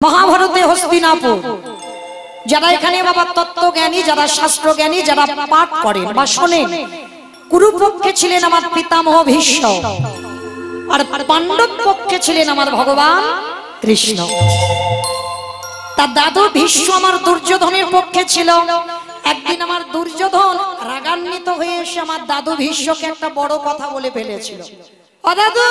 মহাভারতে হস্তিনাপুর যারা এখানে বাবা তত্ত্বজ্ঞানী, যারা শাস্ত্রজ্ঞানী, যারা পাঠ করেন বা শোনেন, কুরুপক্ষে ছিলেন আমার পিতামহ ভীষ্ম, আর পাণ্ডব পক্ষে ছিলেন আমার ভগবান কৃষ্ণ। তার দাদু ভীষ্ম আমার দুর্যোধনের পক্ষে ছিল। একদিন আমার দুর্যোধন রাগান্বিত হয়ে এসে আমার দাদু ভীষ্মকে একটা বড় কথা বলে ফেলেছিল। ও দাদু,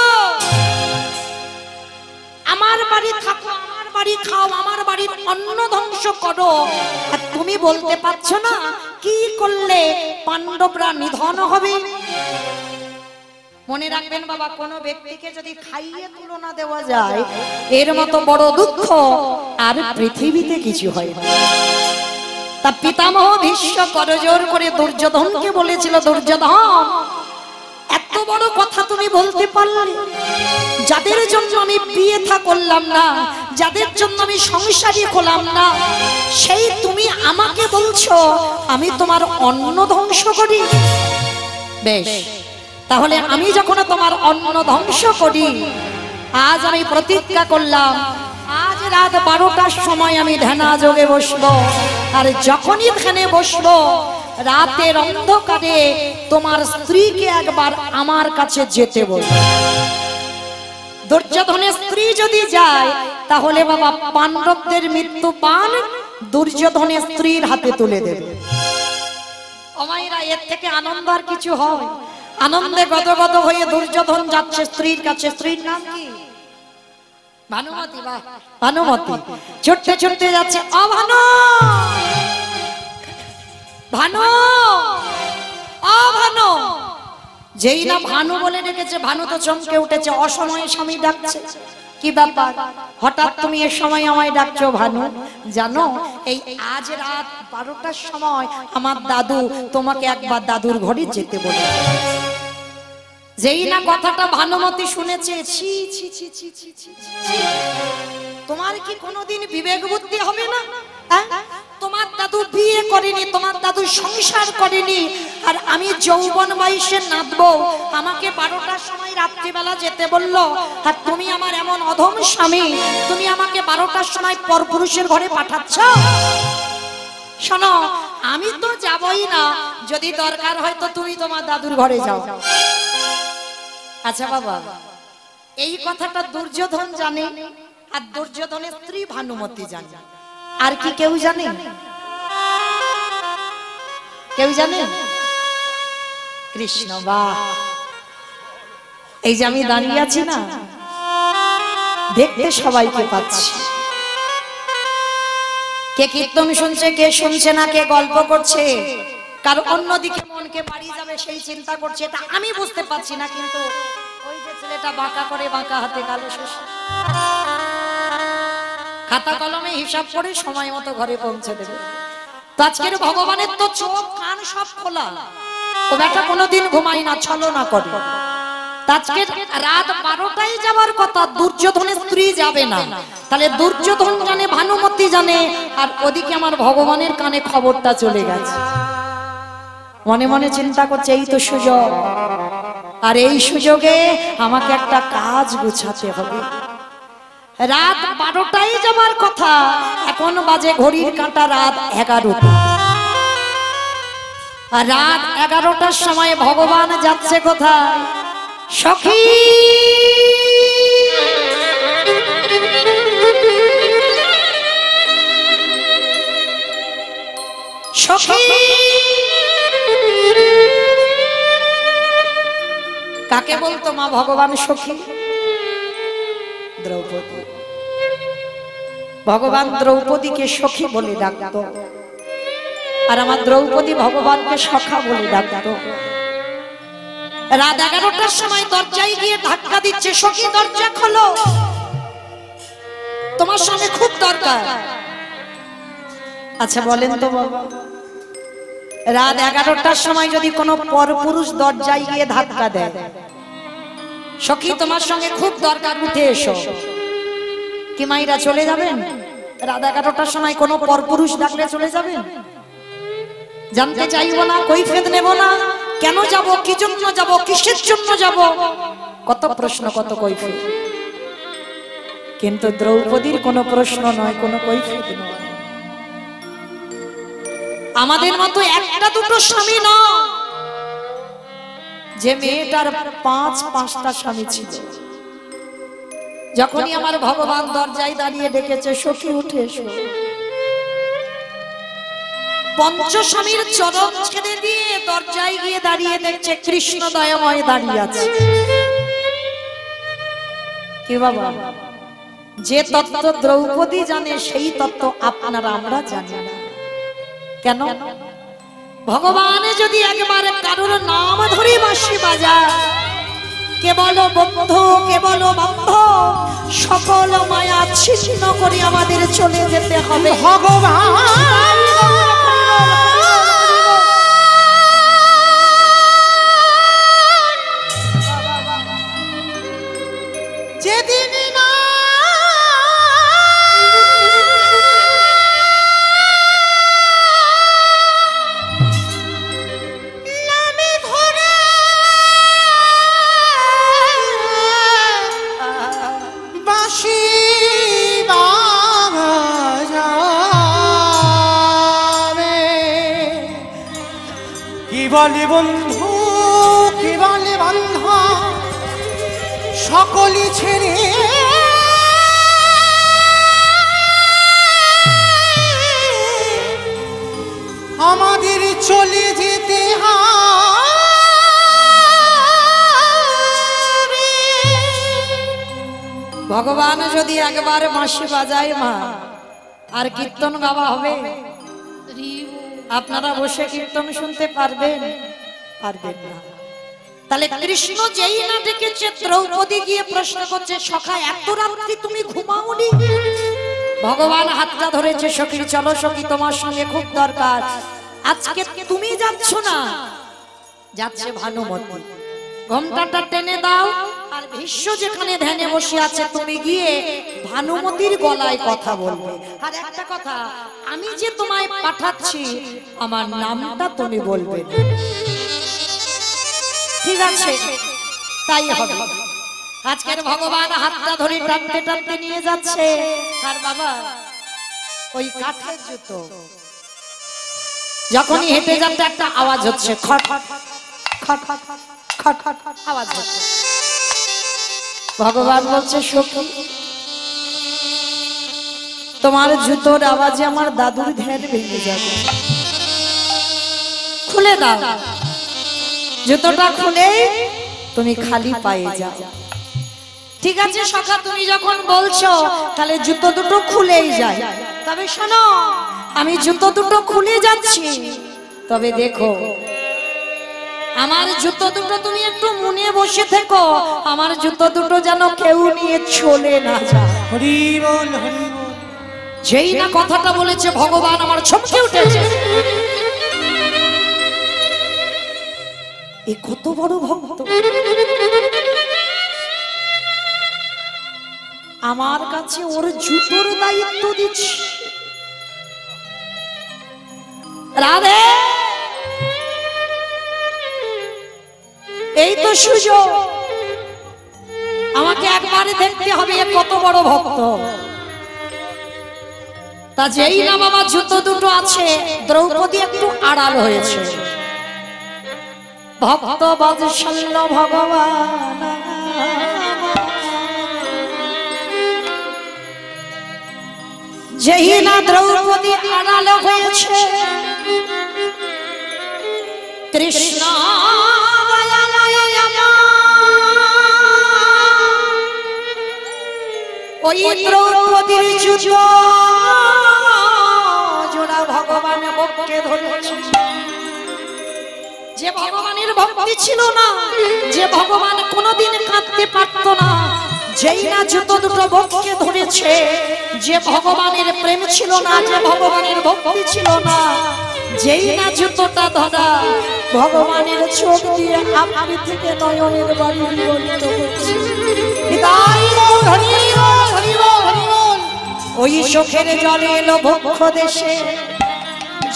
আমার বাড়ি থাকো, আমার বাড়ি খাও, আমার বাড়ির অন্ন ধ্বংস করো, আর তুমি বলতে পারছো না কি করলে পাণ্ডবরা নিধন হবে? মনে রাখবেন বাবা, কোন ব্যক্তিকে যদি খাইয়ে তুলনা দেওয়া যায়, এর মতো বড় দুঃখ আর পৃথিবীতে কিছু হয় না। তা পিতামহ ভীষ্ম করজোর করে দুর্যোধনকে বলেছিল, দুর্যোধন, এত বড় কথা তুমি বলতে পারলে? যাদের জন্য আমি বিয়ে থা করলাম না, যাদের জন্য আমি সংসারী হলাম না, সেই তুমি আমাকে বলছো আমি তোমার অন্ন ধ্বংস করি? বেশ, তাহলে আমি যখন তোমার অন্ন ধ্বংস করি, আজ আমি প্রতিজ্ঞা করলাম, আজ রাত 12টার সময় আমি ধ্যানা যোগে বসবো, আর যখনই ধ্যানে বসবো রাতের অন্ধকারে তোমার স্ত্রীকে একবার আমার কাছে যেতে বলবো। দুর্যোধনের স্ত্রী যদি যায়, তাহলে বাবা পাণ্ডবদের মৃত্যু পান দুর্যোধনের স্ত্রীর হাতে তুলে দেবে। অমাইরা, এর থেকে আনন্দ আর কিছু হয়? আনন্দে গদগদ হয়ে দুর্যোধন যাচ্ছে স্ত্রীর কাছে। স্ত্রীর নাম কি? ভানুমতি। বা ভানুমতি ছুটতে ছুটতে যাচ্ছে। ও ভানু, ভানু, ও ভানু। যেই না ভানু বলে ডেকেছে, ভানু তো চমকে উঠেছে। অসময়ে স্বামী ডাকছে। কি ব্যাপার, হঠাৎ তুমি এ সময় আমায় ডাকছো ভানু? জানো, এই আজ রাত 12টার সময় আমার দাদু তোমাকে একবার দাদুর ঘরে যেতে বলে। যেই না কথাটা ভানুমতি শুনেছে, ছি ছি ছি ছি ছি ছি, তোমার কি কোনোদিন বিবেক বুদ্ধি হবে না? তোমার দাদু বিয়ে করেনি, তোমার দাদু সংসার করেনি, আর আমি যৌবন বয়সে নাচবো, আমাকে 12টার সময় রাত্রিবেলা যেতে বললো, আর তুমি আমার এমন অধম স্বামী, তুমি আমাকে 12টার সময় পরপুরুষের ঘরে পাঠাচ্ছ? শোনো, আমি তো যাবই না, যদি দরকার হয় তো তুমি তোমার দাদুর ঘরে যাও। আচ্ছা বাবা, এই কথাটা দুর্যোধন জানে, আর দুর্যোধনের স্ত্রী ভানুমতি জানে। আর কি কেউ জানে? কেউ জানে? কৃষ্ণ। বাহ, এই যে আমি দাঁড়িয়ে আছি না, দেখতে সবাইকে পাচ্ছি। কে কীর্তন শুনছে, কে শুনছে না, কে গল্প করছে, কার অন্যদিকে মনকে বাড়ি যাবে সেই চিন্তা করছে, এটা আমি বুঝতে পারছি না। কিন্তু ওই যে ছেলেটা বাঁকা করে, বাঁকা হাতে কালো শস্য, খাতা কলমে হিসাব করে সময় মতো ঘরে পৌঁছে দেবে। তো আজকের ভগবানের তো চোখ কান সব খোলা, ও বেটা কোনোদিন ঘুমাই না, ছলনা করে। আজকে রাত 12টায় যাওয়ার কথা, দুর্যোধনের স্ত্রী যাবে না। তাহলে দুর্যোধন জানে, ভানুমতি জানে, আর ওদিকে আমার ভগবানের কানে খবরটা চলে গেছে। মনে মনে চিন্তা করছে, এই তো সুযোগ, আর এই সুযোগে আমাকে একটা কাজ গুছাতে হবে। রাত 12টায় যাবার কথা, এখন বাজে ঘড়ির কাঁটা রাত 11টা। আর রাত 11টার সময় ভগবান যাচ্ছে কোথায়? সখী, সখী। কাকে বলতো মা ভগবান সখী? দ্রৌপদী। ভগবান দ্রৌপদীকে সখী বলে ডাকতো, আর আমার দ্রৌপদী ভগবানকে সখা বলে ডাকতো। রাত 11টার সময় দরজায় গিয়ে ধাক্কা দিচ্ছে, সখী দরজা খোলো, তোমার সঙ্গে খুব দরকার। আচ্ছা বলেন তো বাবা, রাত 11টার সময় যদি কোনো পরপুরুষ দরজায় গিয়ে ধাক্কা দেয়, সখী তোমার সঙ্গে খুব দরকার, উঠে এসো, কি মাইরা চলে যাবেন? রাত 11টার সময় কোনো পরপুরুষ ডাকলে চলে যাবেন? জানতে চাইবো না, কৈফিয়ত নেব না, কেন যাব, কি জন্য যাব, কিসের জন্য যাব, কত প্রশ্ন, কত কৈফিয়ত। কিন্তু দ্রৌপদীর কোনো প্রশ্ন নয়, কোনো কৈফিয়ত নয়। আমাদের মতো একটা দুটো স্বামী নয়, যে মেয়েটার পাঁচটা স্বামী ছিল। যখনই আমার ভগবান দরজায় দাঁড়িয়ে ডেকেছে, সখী উঠে এসো, পঞ্চস্বামীর চরণ ছেড়ে দিয়ে দরজায় গিয়ে দাঁড়িয়ে দেখছে কৃষ্ণ দয়াময় দাঁড়িয়ে আছে। কি বাবা, যে তত্ত্ব দ্রৌপদী জানে সেই তত্ত্ব আপনারা আমরা জানি না কেন? ভগবান যদি একবারে কারোর নাম ধরে বাঁশি বাজায়, কেবল বন্ধু কেবল বন্ধু, সকল মায়া ছিন্ন করে আমাদের চলে যেতে হবে। ভগবান যেদিন না নামে ধরে বাঁশি বাজাবে, কি বলে বন্ধু কি বলে বান্ধা, সকলি ছেড়ে আমাদের চলে যেতে হবে। ভগবান যদি একবার বাঁশি বাজায় মা, আর কীর্তন গাওয়া হবে, আপনারা বসে কীর্তন শুনতে পারবেন? পারবেন না। তাহলে কৃষ্ণ যেই না ডেকেছে, দ্রৌপদী গিয়ে প্রশ্ন করছে, সখা এত রাত্রি তুমি ঘুমাওনি? ভগবান হাতটা ধরেছে, সখী চলো সখী, তোমার সঙ্গে খুব দরকার। আজকে তুমি যাচ্ছ না, যাচ্ছে ভানুমতি। ঘোমটাটা টেনে দাও, আর ভীষ্ম যেখানে ধ্যানে বসে আছে তুমি গিয়ে ভানুমতির গলায় কথা বলবে। আর একটা কথা, আমি যে তোমায় পাঠাচ্ছি আমার নামটা তুমি বলবে। ঠিক আছে, তাই হবে। আজকের ভগবান হাতটা ধরে টানতে টানতে নিয়ে যাচ্ছে। আর বাবা, ওই কাঠের জুতো যখনই হেঁটে যাচ্ছে একটা আওয়াজ হচ্ছে, খট খট খট খট খট আওয়াজ হচ্ছে। ভগবান বলছে, সখী তোমার জুতোর আওয়াজে আমার দাদুর ধ্যান ভেঙে যাবে, খুলে দাও। জুতোটা খুলে তুমি খালি পায়ে যাও। ঠিক আছে সখা, তুমি যখন বলছো তাহলে জুতো দুটো খুলেই যায়। তবে শোনো, আমি জুতো দুটো খুলে যাচ্ছি, তবে দেখো আমার জুতো দুটো তুমি একটু মনে বসে থেকো, আমার জুতো দুটো যেন কেউ নিয়ে চলে না যায়। হরি বল হরি বল। যেই না কথাটা বলেছে ভগবান আমার চমকে উঠেছে। এ কত বড় ভক্ত, আমার কাছে ওর জুতোর দায়িত্ব দিচ্ছে। রাধে, এই তো সুযোগ, আমাকে একবারে দেখতে হবে কত বড় ভক্ত। তা যেই না বাবা জুতো দুটো আছে, দ্রৌপদী একটু আড়াল হয়েছে। ভক্ত বৎসল্য ভগবান, যেই না দ্রৌপদী আড়াল হয়েছে, কৃষ্ণ ওই দ্রৌপদীর জুতো জোড়া ভগবান বক্ষে ধরেছে। যে ভগবানের ভক্তি ছিল না, যে ভগবান কোনোদিন কাঁদতে পারত না, যেই না জুতো দুটো বক্ষে ধরেছে, যে ভগবানের প্রেম ছিল না, যে ভগবানের ভক্তি ছিল না, যেই না জুতোটা ধরা, ভগবানের চোখ দিয়ে আপনি থেকে নয়নের বাড়ি বিগলিত হচ্ছে। ওই চোখের জলে এলো বক্ষ দেশে,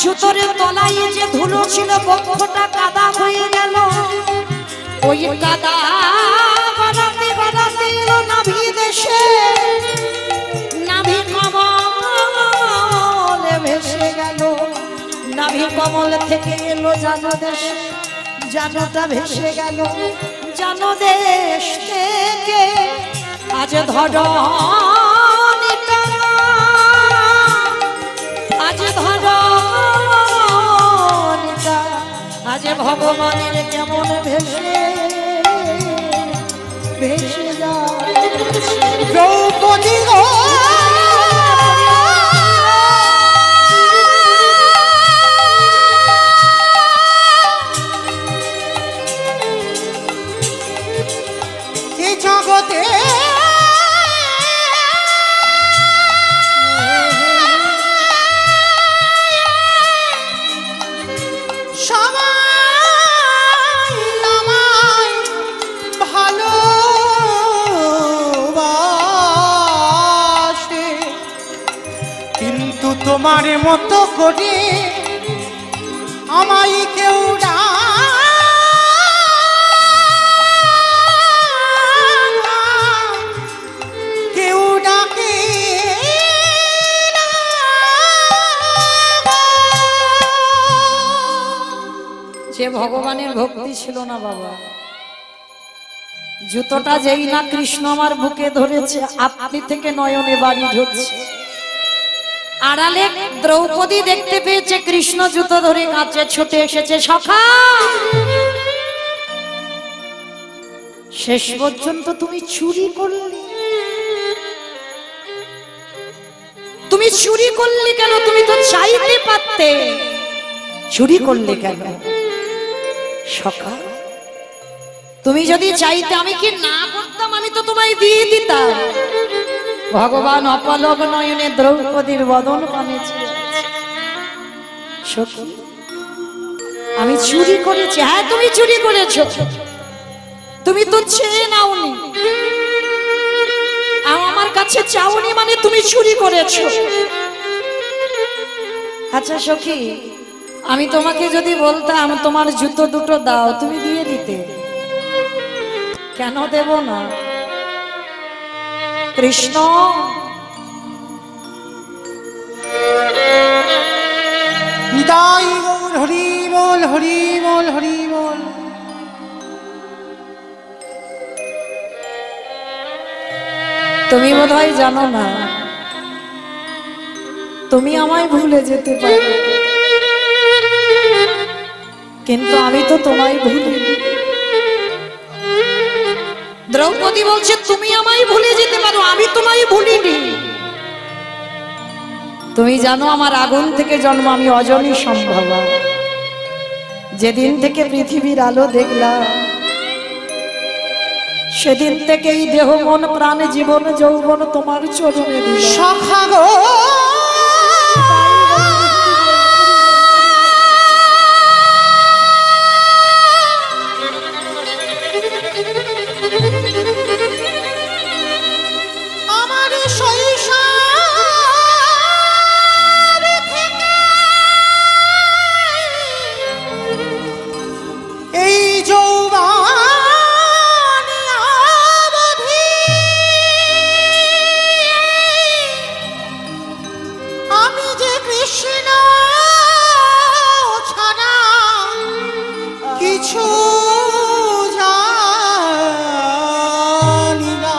জুতোর তলায় যে ধুলো ছিল বক্ষটা কাদা হয়ে গেল। ওই কাদা বানাতে বানাতে এলো নাভি দেশে, কমল থেকে এলো জানো দেশ, জানোটা ভেসে গেল জানো দেশ থেকে। আজ ধরণীটা, আজ ধরণীটা, আজ ভগবানের কেমন ভেসে ভেসে যায়। দ্রৌপদী গো জগতে সবাই আমায় ভালোবাসে, কিন্তু তোমার মতো করে আমায় কেউ যে ভগবানের ভক্তি ছিল না বাবা। জুতোটা যেই না কৃষ্ণ আমার বুকে ধরেছে, আপনি থেকে নয়নে বাড়ি ঢুকছে। আড়ালে দ্রৌপদী দেখতে পেয়েছে কৃষ্ণ জুতো ধরে কাছে ছুটে এসেছে, সখা শেষ পর্যন্ত তুমি চুরি করলে। তুমি চুরি করলে কেন? তুমি তো চাইতে পারতে, চুরি করলে কেন? সখা তুমি যদি চাইতে আমি কি না করতাম? আমি তো তোমায় দিয়ে দিতাম। ভগবান অপলক নয়নে দ্রৌপদীর বদন পানে চেয়ে আছে। সখী আমি চুরি করেছি। হ্যাঁ তুমি চুরি করেছো, তুমি তো চেয়ে নাওনি, আমার কাছে চাওনি, মানে তুমি চুরি করেছো। আচ্ছা সখী আমি তোমাকে যদি বলতাম তোমার জুতো দুটো দাও, তুমি দিয়ে দিতে? কেন দেব না? কৃষ্ণ নিতাই গৌর হরি বল, হরি বল, হরি বল। তুমি বোধহয় জানো না, তুমি আমায় ভুলে যেতে পারো, কিন্তু আমি তো তোমায় ভুলিনি। দ্রৌপদী বলছে তুমি আমায় ভুলে যেতে পারো, আমি তোমায় ভুলিনি। তুমি জানো আমার আগুন থেকে জন্ম, আমি অজনী সম্ভবা। যেদিন থেকে পৃথিবীর আলো দেখলাম সেদিন থেকে এই দেহ মন প্রাণ জীবন যৌবন তোমার চরণে দিলাম। সখা গো আমার শৈশব থেকে এই যৌবন অবধি আমি যে কৃষ্ণ ছাড়া কিছু জানি না।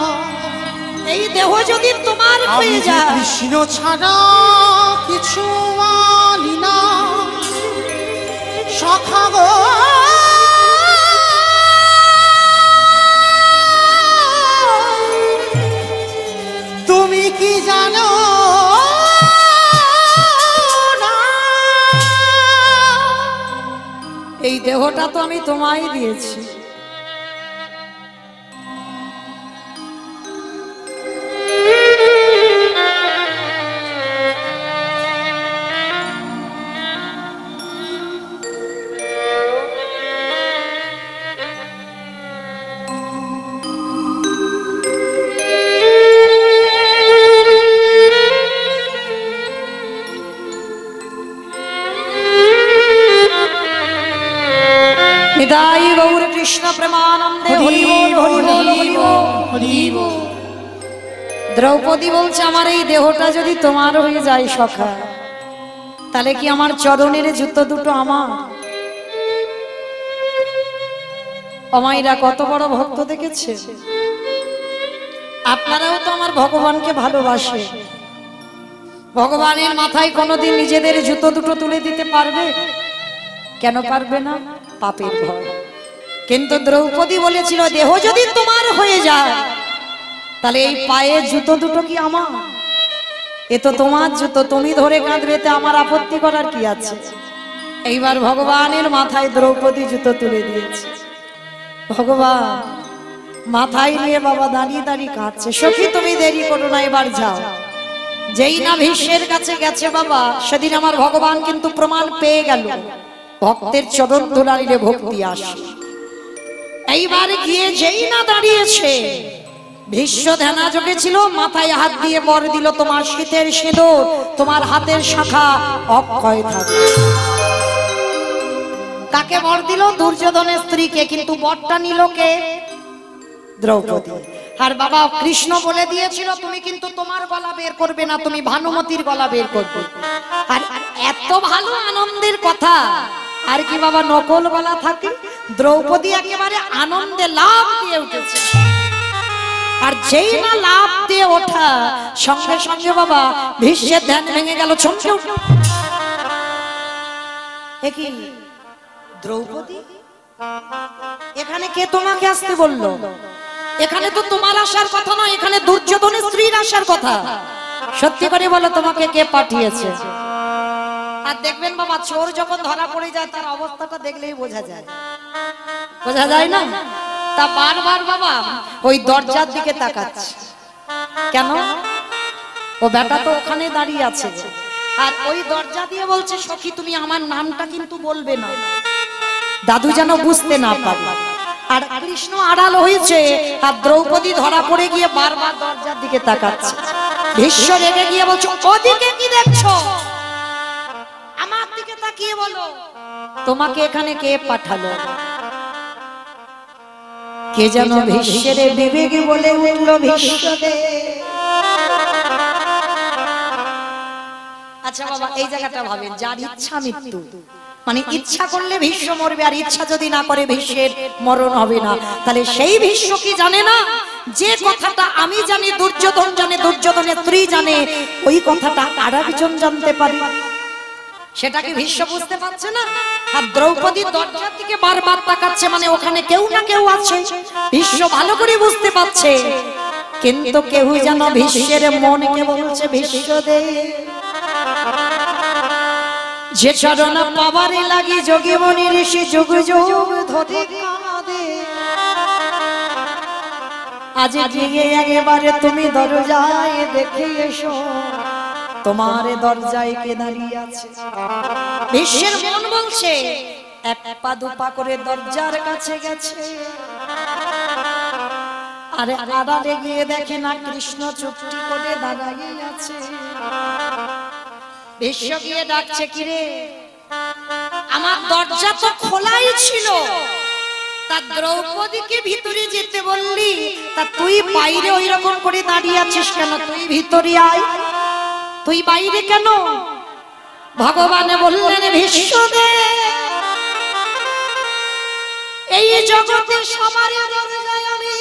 এই দেহ যদি তোমার হয়ে যায়, কৃষ্ণ ছাড়া কিছু মানি না। সখা গো তুমি কি জানো না, এই দেহটা তো আমি তোমায় দিয়েছি। নিতাই গৌর কৃষ্ণ প্রেমানন্দে হরি বল, হরি বল, হরি বল, হরি বল। দ্রৌপদী বলছে আমার এই দেহটা যদি তোমার হয়ে যায় সখা, তাহলে কি আমার চরণের জুতো দুটো আমার? অমাইরা কত বড় ভক্ত দেখেছে? আপনারাও তো আমার ভগবানকে ভালোবাসে। ভগবানের মাথায় কোনোদিন নিজেদের জুতো দুটো তুলে দিতে পারবে? কেন পারবে না? পাপের ভয়। কিন্তু দ্রৌপদী বলেছিল, দেহ যদি তোমার হয়ে যায় তাহলে এই পায়ের জুতো দুটো কি আমার? এ তো তোমার জুতো, তুমি ধরে কাঁদবে, তে আমার আপত্তি করার কি আছে? এইবার ভগবানের মাথায় দ্রৌপদী জুতো তুলে দিয়েছে। ভগবান মাথায় নিয়ে বাবা দাঁড়িয়ে দাঁড়িয়ে কাঁদছে। সখী তুমি দেরি করো না, এবার যাও। যেই না ভীষ্মের কাছে গেছে বাবা, সেদিন আমার ভগবান কিন্তু প্রমাণ পেয়ে গেল ভক্তের চরণ ধুলাইলে ভক্তি আসে। এইবার গিয়ে যেই না দাঁড়িয়েছে, ভীষ্ম ধ্যানাযোগে ছিল, মাথায় হাত দিয়ে বর দিল, তোমার শীতের সিঁদুর, তোমার হাতের শাখা অক্ষয় থাকবে। কাকে বর দিল? দুর্যোধনের স্ত্রীকে। কিন্তু বরটা নিল কে? দ্রৌপদী। আর বাবা কৃষ্ণ বলে দিয়েছিল, তুমি কিন্তু তোমার গলা বের করবে না, তুমি ভানুমতির গলা বের করবে। আর এত ভালো আনন্দের কথা, আর কি বাবা নকল গলা থাকে? দ্রৌপদী একেবারে আনন্দে লাফ দিয়ে উঠেছে। আর যেই না লাফ দিয়ে ওঠা, সঙ্গে সঙ্গে বাবা ভীষ্মের ধ্যান ভেঙে গেল, চমকে উঠল। কি দ্রৌপদী, এখানে কে তোমাকে আসতে বললো? এখানে তো তোমার আসার কথা নয়, এখানে দুর্যোধনের স্ত্রীর আসার কথা। সত্যি করে বলো, তোমাকে কে পাঠিয়েছে? আর দেখবেন বাবা, চোর যখন ধরা পড়ে যায় তার অবস্থাটা দেখলেই বোঝা যায়। বোঝা যায় না? তা বারবার বাবা ওই দরজার দিকে তাকাচ্ছে কেন? ও বেটা তো ওখানে দাঁড়িয়ে আছে, আর ওই দরজা দিয়ে বলছে, সখী তুমি আমার নামটা কিন্তু বলবে না, দাদু যেন বুঝতে না পারে। আর কৃষ্ণ আড়াল হয়েছে, আর দ্রৌপদী ধরা পড়ে গিয়ে বারবার দরজার দিকে তাকাচ্ছে। ভীষ্ম রেগে গিয়ে বলছে, ওদিকে কি দেখছো? আমার দিকে তাকিয়ে বলো, তোমাকে এখানে কে পাঠালো? কে যেন ভীষ্মের বিবেকে বলে উঠল, ভীষ্মদেব। আচ্ছা বাবা, এই জায়গাটা ভাবেন, যার ইচ্ছা মৃত্যু, মানে ইচ্ছা করলে ভীষ্ম মরবে, আর ইচ্ছা যদি না করে ভীষ্মের মরণ হবে না, তাহলে সেই ভীষ্ম কি জানে না যে কথাটা আমি জানি, দুর্যোধন জানে, দুর্যোধনের স্ত্রী জানে, ওই কথাটা আর একজন জানতে পারে? সেটা কি ভীষ্ম বুঝতে পারছে না? আর দ্রৌপদী দরজার দিকে বারবার তাকাচ্ছে, মানে ওখানে কেউ না কেউ আছে। ভীষ্ম ভালো করে বুঝতে পারছে, কিন্তু কেউ যেন ভীষ্মের মনকে বলছে, ভীষ্মদেব যে চরণ পাবারে লাগি যোগী মনি ঋষি যুগ যুগ ধরে কাঁদে, আজ গিয়ে একবারে তুমি দরজায় দেখে এসো, তোমার দরজায় কে দাঁড়িয়ে আছে। ভীষ্মের মন বলছে, এক পা দুপা করে দরজার কাছে গেছে, আরে আড়ালে গিয়ে দেখে না কৃষ্ণ চুপটি করে দাঁড়িয়ে আছে। ভীষ্ম গিয়ে ডাকছে, কিরে আমার দরজা তো খোলাই ছিল, তা দ্রৌপদীকে ভিতরে যেতে বললি, তা তুই বাইরে ওই রকম করে দাঁড়িয়ে আছিস কেন? তুই ভিতরে আয়, তুই বাইরে কেন? ভগবান বললেন, ভীষ্মদেব এই জগতে সবার দরজায় আমি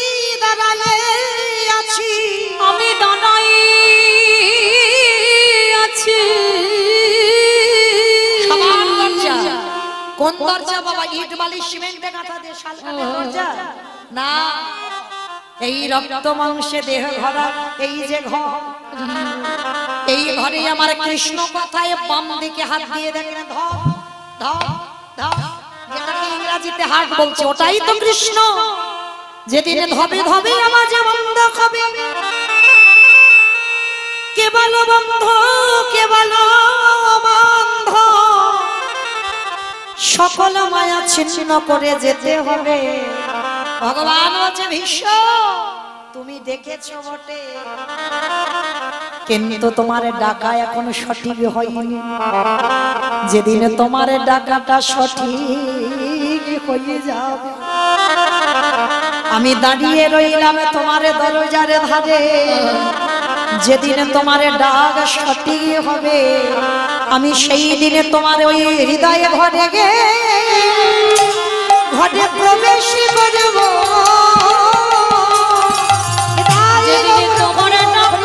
দাঁড়ায়ে আছি, আমি দাঁড়াই আছি। সবার দরজা কোন দরজা বাবা? ইট বালি সিমেন্টে গাঁথা দিয়ে শালকাঠের দরজা না, এই রক্ত মাংসে দেহ ভরা এই যে ঘর, এই ঘরে আমার কৃষ্ণ কথায় বাম দিকে হাত দিয়ে দেখেন, ধর ধর ধর, যেটাকে ইংরেজিতে হার্ট বলছে, ওটাই তো কৃষ্ণ। যেদিন ধবে ধবে আমার যে বন্ধ হবে, কেবল বন্ধ কেবল বন্ধ, সকল মায়া ছিন্ন করে যেতে হবে। ভগবান বলছে, ভীষ্ম তুমি দেখেছো বটে, কিন্তু তোমার ডাকা এখন সঠিক হয়নি। যেদিন তোমার ডাকাটা সঠিক হয়ে যাবে, আমি দাঁড়িয়ে রইলাম তোমার দরজার ধারে, যেদিন তোমার ডাক সঠিক হবে আমি সেই দিনে তোমার ওই হৃদয়ে ঘরে গে ঘরে প্রবেশ করব যেদিন তোমার ডাক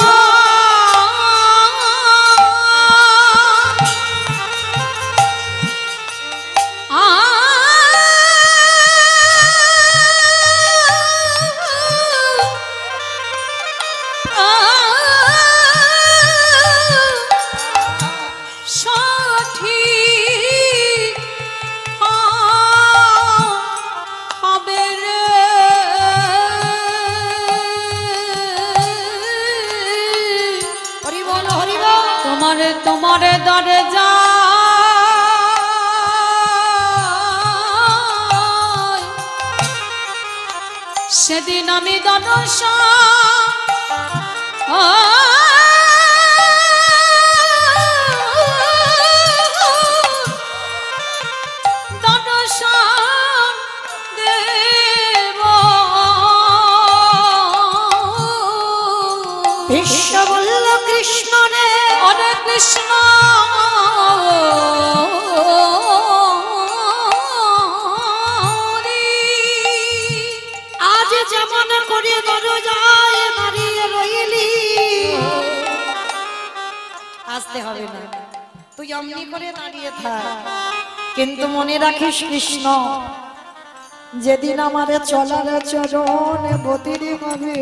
তোমার দরে যা সেদিন আমি দর্শন দেব বিশ্ব বলল কৃষ্ণ রে অরে কৃষ্ণ আজ যেমন করে দরজায় দাঁড়িয়ে রইলি আসতে হবে না তুই অমনি করে দাঁড়িয়ে থাক কিন্তু মনে রাখিস কৃষ্ণ যেদিন আমার চলার চরণ বতির হবে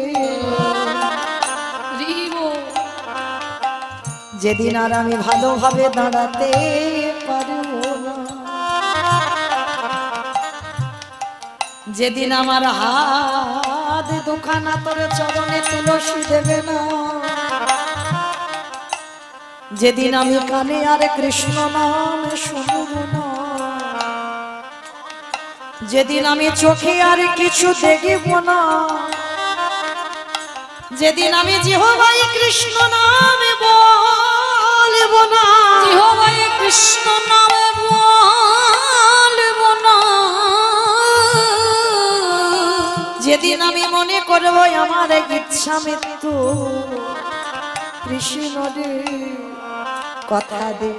যেদিন আর আমি ভালোভাবে দাঁড়াতে পারবো না যেদিন আমার হাত দুখানা তোর চরণে তুলসী দেবে না যেদিন আমি কানে আর কৃষ্ণ নাম শুনব না যেদিন আমি চোখে আর কিছু দেখব না যেদিন আমি জিহ্বায় কৃষ্ণ নামে বলব না জিহ্বায় কৃষ্ণ নামে বলব না যেদিন আমি মনে করব আমার ইচ্ছা মৃত্যু কৃষ্ণ রে কথা দে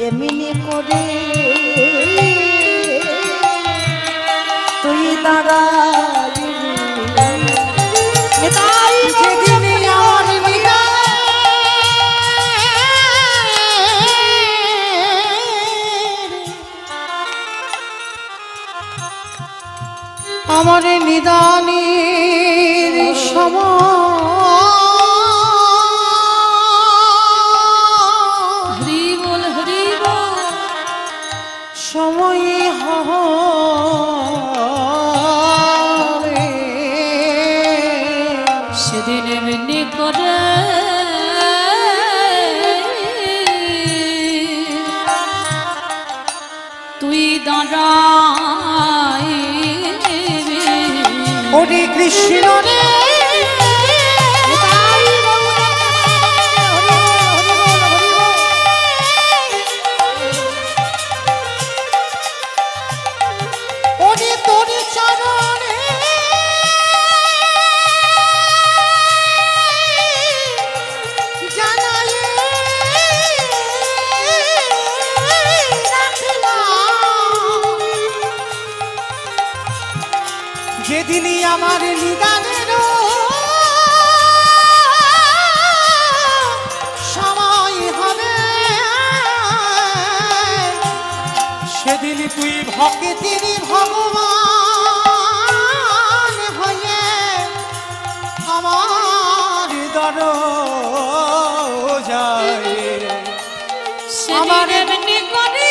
এমনি করে তুই দাঁড়াই আমার নিদানের সময় হবে সেদিন এমনি করে তুই দাঁড়াই ওরে কৃষ্ণ রে ওরে তোর চরণে জানাই যেদিনই আমার নিদানের সময় হবে সেদিন তুই ভক্তির ভগবান হয়ে আমার দরজায় আমার এমনি করে